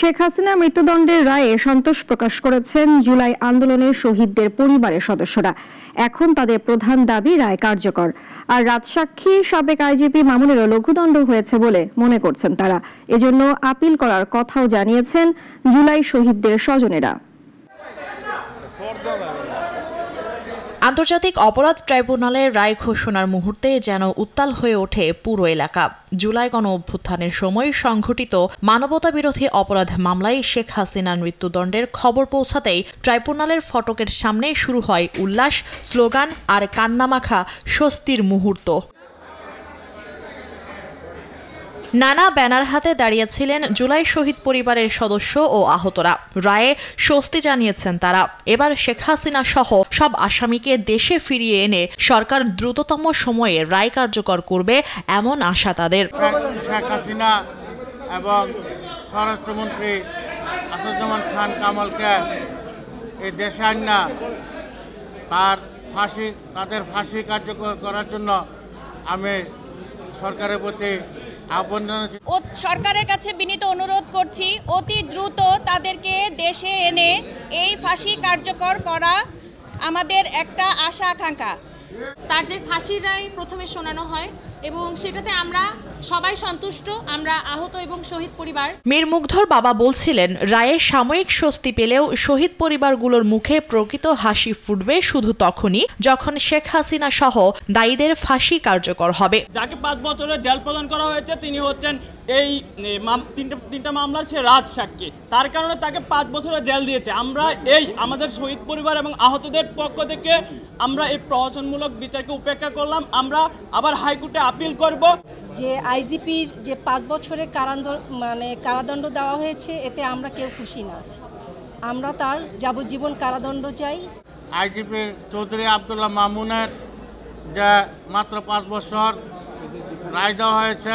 শেখ হাসিনা মৃত্যুদণ্ডের রায়ে সন্তোষ প্রকাশ করেছেন জুলাই আন্দোলনের শহীদদের পরিবারের সদস্যরা। এখন তাদের প্রধান দাবি রায় কার্যকর। আর রাজসাক্ষী সাবেক আইজিপি মামুনেরও লঘুদণ্ড হয়েছে বলে মনে করছেন তারা। এজন্য আপিল করার কথাও জানিয়েছেন জুলাই শহীদদের স্বজনেরা। আন্তর্জাতিক অপরাধ ট্রাইব্যুনালের রায় ঘোষণার মুহূর্তে যেন উত্তাল হয়ে ওঠে পুরো এলাকা। জুলাই গণ অভ্যুত্থানের সময় সংঘটিত মানবতাবিরোধী অপরাধ মামলায় শেখ হাসিনার মৃত্যুদণ্ডের খবর পৌঁছাতেই ট্রাইব্যুনালের ফটকের সামনে শুরু হয় উল্লাস, স্লোগান আর কান্নামাখা স্বস্তির মুহূর্ত। নানা ব্যানার হাতে দাঁড়িয়েছিলেন জুলাই শহীদ পরিবারের সদস্য ও আহতরা। রায়ে স্বস্তি জানিয়েছেন তারা। এবার শেখ হাসিনা সহ সব আসামিকে দেশে ফিরিয়ে এনে সরকার দ্রুততম সময়ে রায় কার্যকর করবে এমন আশা তাদের। শেখ হাসিনা এবং স্বরাষ্ট্রমন্ত্রী আসাদুজ্জামান খান কামালকে এই দেশে আনা তাদের ফাঁসি কার্যকর করার জন্য আমি সরকারের প্রতি সরকারের কাছে বিনীত অনুরোধ করছি, অতি দ্রুত তাদেরকে দেশে এনে এই ফাঁসি কার্যকর করা আমাদের একটা আশা আকাঙ্ক্ষা। তার যে ফাঁসির রায় প্রথমে শোনানো হয় এবং সেটাতে আমরা সবাই সন্তুষ্ট, আমরা আহত এবং শহীদ পরিবার। মীর মুগ্ধর বাবা বলছিলেন, রায়ে সাময়িক স্বস্তি পেলেও শহীদ পরিবারগুলোর মুখে প্রকৃত হাসি ফুটবে শুধু তখনই যখন শেখ হাসিনা সহ দায়ীদের ফাঁসি কার্যকর হবে। যাকে 5 বছরের জেল প্রদান করা হয়েছে তিনি হচ্ছেন এই তিনটা মামলার সে রাজ সাক্ষী। তার কারণে তাকে 5 বছরের জেল দিয়েছে। আমরা আমাদের শহীদ পরিবার এবং আহতদের পক্ষ থেকে আমরা এই প্রহসনমূলক বিচারকে উপেক্ষা করলাম। আমরা আবার হাইকোর্টে আপিল করব। যে আইজিপির যে 5 বছরের কারাদণ্ড দেওয়া হয়েছে, এতে আমরা কেউ খুশি না। আমরা তার যাবজ্জীবন কারাদণ্ড চাই। আইজিপি চৌধুরী আব্দুল্লাহ মামুনের যে মাত্র 5 বছর রায় দেওয়া হয়েছে,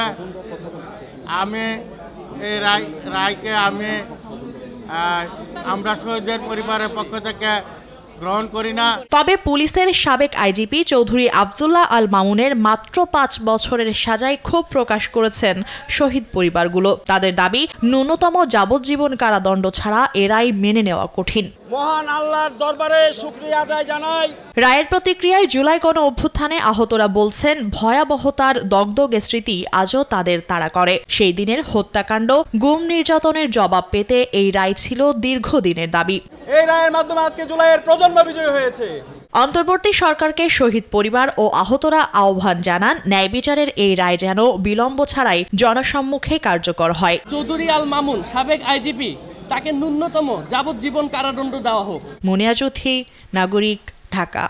আমি এই রায়কে আমরা শহীদদের পরিবারের পক্ষ থেকে গ্রহণ করি না। তবে পুলিশের সাবেক আইজিপি চৌধুরী আব্দুল্লাহ আল মামুনের মাত্র 5 বছরের সাজায় ক্ষোভ প্রকাশ করেছেন শহীদ পরিবারগুলো। তাদের দাবি, ন্যূনতম যাবজ্জীবন কারাদণ্ড ছাড়া এ রায় মেনে নেওয়া কঠিন। মহান আল্লাহর দরবারে শুকরিয়া আদায় জানাই। রায়ের প্রতিক্রিয়ায় জুলাই গণ অভ্যুত্থানে আহতরা বলছেন, ভয়াবহতার দগদগে স্মৃতি আজও তাদের তাড়া করে। সেই দিনের হত্যাকাণ্ড, গুম নির্যাতনের জবাব পেতে এই রায় ছিল দীর্ঘদিনের দাবি। এই রায়ের মাধ্যমে আজকে জুলাইয়ের প্রজন্ম বিজয়ী হয়েছে। অন্তর্বর্তী সরকারকে শহীদ পরিবার ও আহতরা আহ্বান জানান, ন্যায় বিচারের এই রায় যেন বিলম্ব ছাড়াই জনসম্মুখে কার্যকর হয়। চৌধুরী আল মামুন সাবেক আইজিপি, তাকে ন্যূনতম যাবজ্জীবন কারাদণ্ড দেওয়া হোক। মুনিয়া চৌধুরী, নাগরিক, ঢাকা।